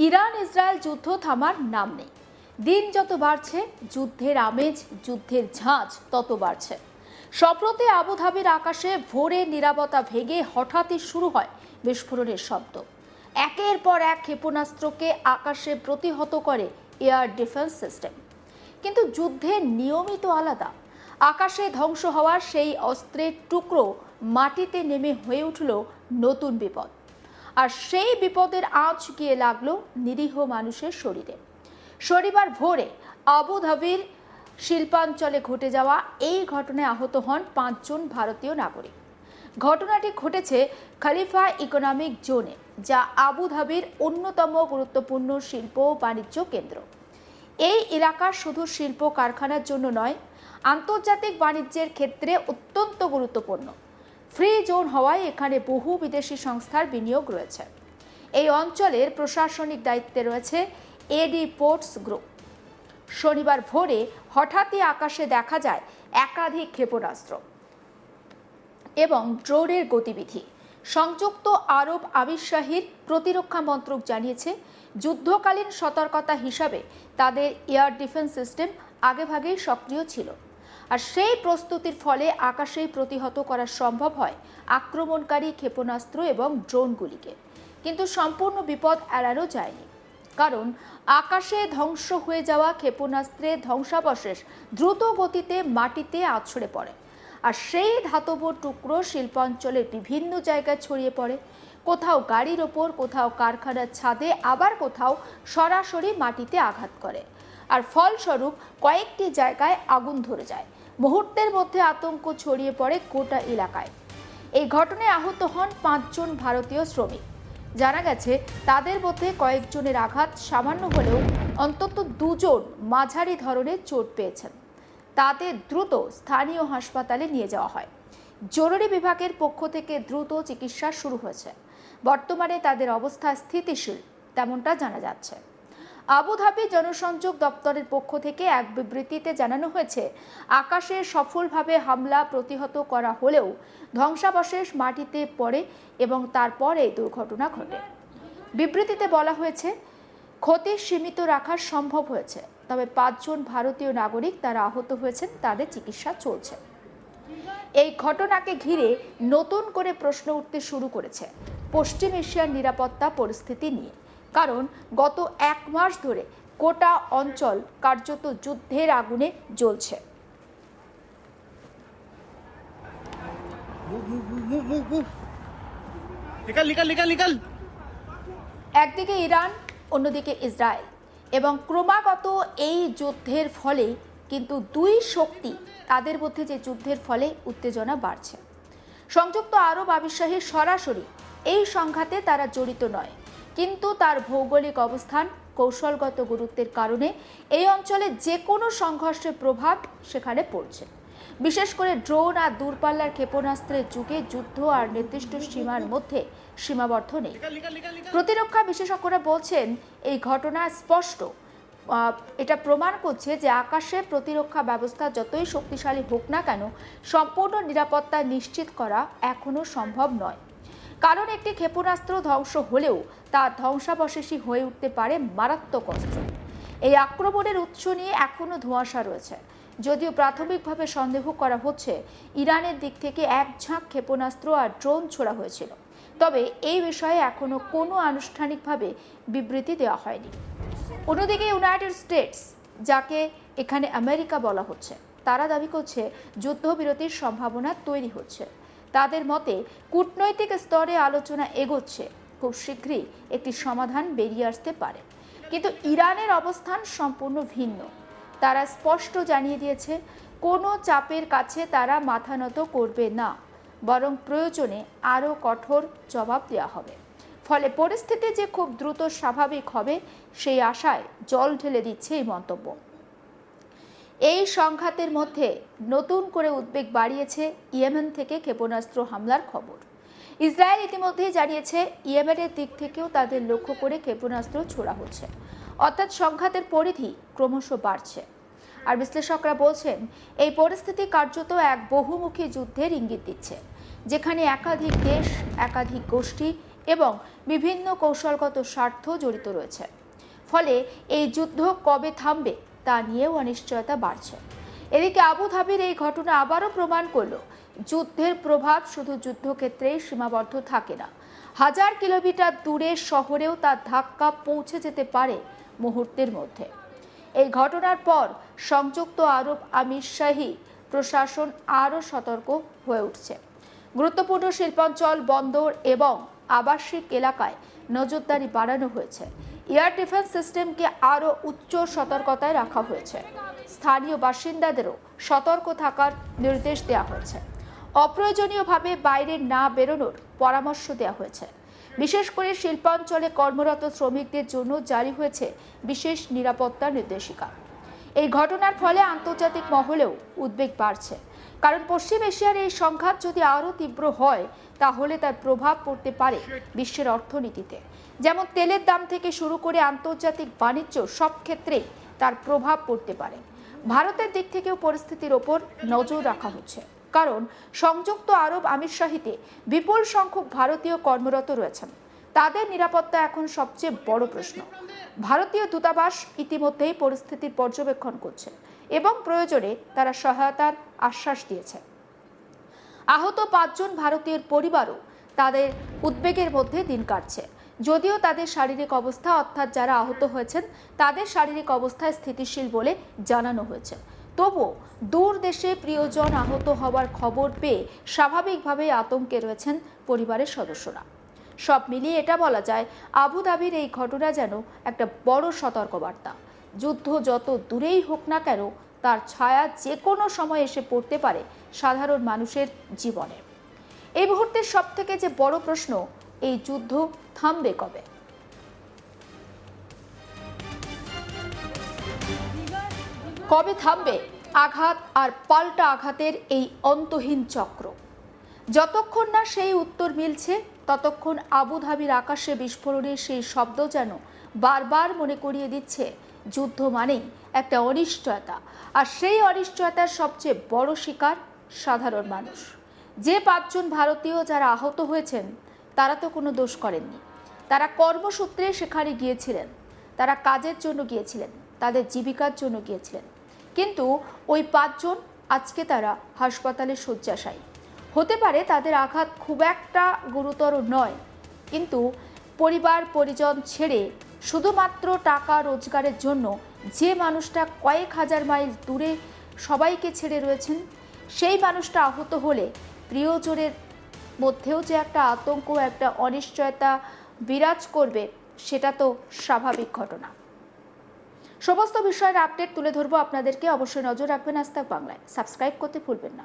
Iran Israel যুদ্ধ থামার নাম নেই। দিন যত বাড়ছে যুদ্ধের আমেজ, যুদ্ধের ঝাঁজ তত বাড়ছে। সম্প্রতি আবুধাবির আকাশে ভোরের নীরবতা ভেঙে হঠাৎই শুরু হয় বিস্ফোরণের শব্দ। একের পর এক ক্ষেপণাস্ত্রকে আকাশে প্রতিহত করে এয়ার ডিফেন্স সিস্টেম। কিন্তু যুদ্ধের নিয়মই তো আলাদা। আকাশে ধ্বংস হওয়ার সেই অস্ত্রের টুকরো মাটিতে নেমে হয়ে উঠল নতুন বিপদ। আর সেই বিপদের আঁচ গিয়ে লাগলো নিরীহ মানুষের শরীরে। শনিবার ভোরে আবুধাবির শিল্পাঞ্চলে ঘটে যাওয়া এই ঘটনায় আহত হন 5 জন ভারতীয় নাগরিক। ঘটনাটি ঘটেছে খলিফা ইকোনমিক জোনে, যা আবুধাবির অন্যতম গুরুত্বপূর্ণ শিল্প ও বাণিজ্য কেন্দ্র। এই এলাকা শুধু শিল্প কারখানার জন্য নয়, আন্তর্জাতিক বাণিজ্যের ক্ষেত্রে অত্যন্ত গুরুত্বপূর্ণ। ফ্রি জোন হওয়ায় এখানে বহু বিদেশি সংস্থার বিনিয়োগ রয়েছে। এই অঞ্চলের প্রশাসনিক দায়িত্বে রয়েছে এডি পোর্টস গ্রুপ। শনিবার ভোরে হঠাৎই আকাশে দেখা যায় একাধিক ক্ষেপণাস্ত্র এবং ড্রোনের গতিবিধি। সংযুক্ত আরব আমিরশাহীর প্রতিরক্ষা মন্ত্রক জানিয়েছে, যুদ্ধকালীন সতর্কতা হিসাবে তাদের এয়ার ডিফেন্স সিস্টেম আগেভাগেই সক্রিয় ছিল। আর সেই প্রস্তুতির ফলে আকাশেই প্রতিহত করা সম্ভব হয় আক্রমণকারী ক্ষেপণাস্ত্র এবং ড্রোনগুলিকে। কিন্তু সম্পূর্ণ বিপদ এড়ানো যায়নি, কারণ আকাশে ধ্বংস হয়ে যাওয়া ক্ষেপণাস্ত্রের ধ্বংসাবশেষ দ্রুত গতিতে মাটিতে আছড়ে পড়ে। আর সেই ধাতব টুকরো শিল্পাঞ্চলের বিভিন্ন জায়গায় ছড়িয়ে পড়ে, কোথাও গাড়ির ওপর, কোথাও কারখানার ছাদে, আবার কোথাও সরাসরি মাটিতে আঘাত করে। আর ফলস্বরূপ কয়েকটি জায়গায় আগুন ধরে যায়। মুহূর্তের মধ্যে আতঙ্ক ছড়িয়ে পড়ে গোটা এলাকায়। এই ঘটনায় আহত হন 5 জন ভারতীয় শ্রমিক। জানা গেছে, তাদের মধ্যে কয়েকজনের আঘাত সামান্য হলেও অন্তত 2 জন মাঝারি ধরনের চোট পেয়েছেন। তাদের দ্রুত স্থানীয় হাসপাতালে নিয়ে যাওয়া হয়। জরুরি বিভাগের পক্ষ থেকে দ্রুত চিকিৎসা শুরু হয়েছে। বর্তমানে তাদের অবস্থা স্থিতিশীল, তেমনটা জানা যাচ্ছে। আবুধাবি জনসংযোগ দপ্তরের পক্ষ থেকে এক বিবৃতিতে জানানো হয়েছে, আকাশে সফলভাবে হামলা প্রতিহত করা হলেও ধ্বংসাবশেষ মাটিতে পড়ে এবং তারপরে দুর্ঘটনা ঘটে। বিবৃতিতে বলা হয়েছে, ক্ষতি সীমিত রাখা সম্ভব হয়েছে, তবে 5 জন ভারতীয় নাগরিক তারা আহত হয়েছেন, তাদের চিকিৎসা চলছে। এই ঘটনাকে ঘিরে নতুন করে প্রশ্ন উঠতে শুরু করেছে পশ্চিম এশিয়ার নিরাপত্তা পরিস্থিতি নিয়ে। কারণ গত 1 মাস ধরে গোটা অঞ্চল কার্যত যুদ্ধের আগুনে জ্বলছে। একদিকে ইরান, অন্যদিকে ইসরায়েল, এবং ক্রমাগত এই যুদ্ধের ফলে কিন্তু দুই শক্তি, তাদের মধ্যে যে যুদ্ধের ফলে উত্তেজনা বাড়ছে। সংযুক্ত আরব আমিরশাহী সরাসরি এই সংঘাতে তারা জড়িত নয়, কিন্তু তার ভৌগোলিক অবস্থান, কৌশলগত গুরুত্বের কারণে এই অঞ্চলে যে কোনো সংঘর্ষের প্রভাব সেখানে পড়ছে। বিশেষ করে ড্রোন আর দূরপাল্লার ক্ষেপণাস্ত্রের যুগে যুদ্ধ আর নির্দিষ্ট সীমার মধ্যে সীমাবদ্ধ নেই। প্রতিরক্ষা বিশেষজ্ঞরা বলছেন, এই ঘটনা স্পষ্ট এটা প্রমাণ করছে যে আকাশে প্রতিরক্ষা ব্যবস্থা যতই শক্তিশালী হোক না কেন, সম্পূর্ণ নিরাপত্তা নিশ্চিত করা এখনো সম্ভব নয়। কারণ একটি ক্ষেপণাস্ত্র ধ্বংস হলেও তা ধ্বংসাবশেষই হয়ে উঠতে পারে মারাত্মক অস্ত্র। এই আক্রমণের উৎস নিয়ে এখনো ধোঁয়াশা রয়েছে, যদিও প্রাথমিকভাবে সন্দেহ করা হচ্ছে ইরানের দিক থেকে এক ঝাঁক ক্ষেপণাস্ত্র আর ড্রোন ছোড়া হয়েছিল। তবে এই বিষয়ে এখনো কোনো আনুষ্ঠানিকভাবে বিবৃতি দেওয়া হয়নি। অন্যদিকে ইউনাইটেড স্টেটস, যাকে এখানে আমেরিকা বলা হচ্ছে, তারা দাবি করছে যুদ্ধবিরতির সম্ভাবনা তৈরি হচ্ছে। তাদের মতে কূটনৈতিক স্তরে আলোচনা এগোচ্ছে, খুব শীঘ্রই একটি সমাধান বেরিয়ে আসতে পারে। কিন্তু ইরানের অবস্থান সম্পূর্ণ ভিন্ন। তারা স্পষ্ট জানিয়ে দিয়েছে, কোনো চাপের কাছে তারা মাথা নত করবে না, বরং প্রয়োজনে আরও কঠোর জবাব দেওয়া হবে। ফলে পরিস্থিতি যে খুব দ্রুত স্বাভাবিক হবে, সেই আশায় জল ঢেলে দিচ্ছে এই মন্তব্য। এই সংঘাতের মধ্যে নতুন করে উদ্বেগ বাড়িয়েছে ইয়েমেন থেকে ক্ষেপণাস্ত্র হামলার খবর। ইসরায়েল ইতিমধ্যেই জানিয়েছে, ইয়েমেনের দিক থেকেও তাদের লক্ষ্য করে ক্ষেপণাস্ত্র ছোড়া হচ্ছে। অর্থাৎ সংঘাতের পরিধি ক্রমশ বাড়ছে। আর বিশ্লেষকরা বলছেন, এই পরিস্থিতি কার্যত এক বহুমুখী যুদ্ধের ইঙ্গিত দিচ্ছে, যেখানে একাধিক দেশ, একাধিক গোষ্ঠী এবং বিভিন্ন কৌশলগত স্বার্থ জড়িত রয়েছে। ফলে এই যুদ্ধ কবে থামবে তা নিয়েও অনিশ্চয়তা বাড়ছে। এদিকে আবুধাবির এই ঘটনা আবারও প্রমাণ করল যুদ্ধের প্রভাব শুধু যুদ্ধক্ষেত্রেই সীমাবদ্ধ থাকে না, হাজার কিলোমিটার দূরের শহরেও তার ধাক্কা পৌঁছে যেতে পারে মুহূর্তের মধ্যে। এই ঘটনার পর সংযুক্ত আরব আমিরশাহী প্রশাসন আরও সতর্ক হয়ে উঠছে। গুরুত্বপূর্ণ শিল্পাঞ্চল, বন্দর এবং আবাসিক এলাকায় নজরদারি বাড়ানো হয়েছে। এয়ার ডিফেন্স সিস্টেমকে আরও উচ্চ সতর্কতায় রাখা হয়েছে। স্থানীয় বাসিন্দাদেরও সতর্ক থাকার নির্দেশ দেওয়া হয়েছে। অপ্রয়োজনীয়ভাবে বাইরে না বেরোনোর পরামর্শ দেওয়া হয়েছে। বিশেষ করে শিল্পাঞ্চলে কর্মরত শ্রমিকদের জন্য জারি হয়েছে বিশেষ নিরাপত্তা নির্দেশিকা। এই ঘটনার ফলে আন্তর্জাতিক মহলেও উদ্বেগ বাড়ছে, কারণ পশ্চিম এশিয়ার এই সংঘাত যদি আরও তীব্র হয় তাহলে তার প্রভাব পড়তে পারে বিশ্বের অর্থনীতিতে। যেমন তেলের দাম থেকে শুরু করে আন্তর্জাতিক বাণিজ্য সব ক্ষেত্রেই তার প্রভাব পড়তে পারে। ভারতের দিক থেকেও পরিস্থিতির ওপর নজর রাখা হচ্ছে, কারণ সংযুক্ত আরব আমিরশাহীতে বিপুল সংখ্যক ভারতীয় কর্মরত রয়েছেন। তাদের নিরাপত্তা এখন সবচেয়ে বড় প্রশ্ন। ভারতীয় দূতাবাস ইতিমধ্যেই পরিস্থিতির পর্যবেক্ষণ করছে এবং প্রয়োজনে তারা সহায়তার আশ্বাস দিয়েছে। আহত 5 জন ভারতীয়ের পরিবারও তাদের উদ্বেগের মধ্যে দিন কাটছে। যদিও তাদের শারীরিক অবস্থা, অর্থাৎ যারা আহত হয়েছেন তাদের শারীরিক অবস্থা স্থিতিশীল বলে জানানো হয়েছে, তবুও দূর দেশে প্রিয়জন আহত হওয়ার খবর পেয়ে স্বাভাবিকভাবেই আতঙ্কে রয়েছেন পরিবারের সদস্যরা। সব মিলিয়ে এটা বলা যায়, আবুধাবির এই ঘটনা যেন একটা বড় সতর্কবার্তা। যুদ্ধ যত দূরেই হোক না কেন, তার ছায়া যে কোনো সময় এসে পড়তে পারে সাধারণ মানুষের জীবনে। এই মুহূর্তের সবথেকে যে বড় প্রশ্ন, এই যুদ্ধ থামবে কবে? কবে থামবে আঘাত আর পাল্টা আঘাতের এই অন্তহীন চক্র? যতক্ষণ না সেই উত্তর মিলছে ততক্ষণ আবুধাবির আকাশে বিস্ফোরণের সেই শব্দ যেন বারবার মনে করিয়ে দিচ্ছে যুদ্ধ মানেই একটা অনিশ্চয়তা, আর সেই অনিশ্চয়তার সবচেয়ে বড় শিকার সাধারণ মানুষ। যে 5 জন ভারতীয় যারা আহত হয়েছেন তারা তো কোনো দোষ করেননি। তারা কর্মসূত্রে সেখানে গিয়েছিলেন, তারা কাজের জন্য গিয়েছিলেন, তাদের জীবিকার জন্য গিয়েছিলেন। কিন্তু ওই 5 জন আজকে তারা হাসপাতালে শয্যাশায়ী। হতে পারে তাদের আঘাত খুব একটা গুরুতর নয়, কিন্তু পরিবার পরিজন ছেড়ে শুধুমাত্র টাকা রোজগারের জন্য যে মানুষটা কয়েক হাজার মাইল দূরে সবাইকে ছেড়ে রয়েছেন, সেই মানুষটা আহত হলে প্রিয়জনের মধ্যেও যে একটা আতঙ্ক, একটা অনিশ্চয়তা বিরাজ করবে, সেটা তো স্বাভাবিক ঘটনা। সমস্ত বিষয়ের আপডেট তুলে ধরবো আপনাদেরকে। অবশ্যই নজর রাখবেন আজ তাক বাংলায়। সাবস্ক্রাইব করতে ভুলবেন না।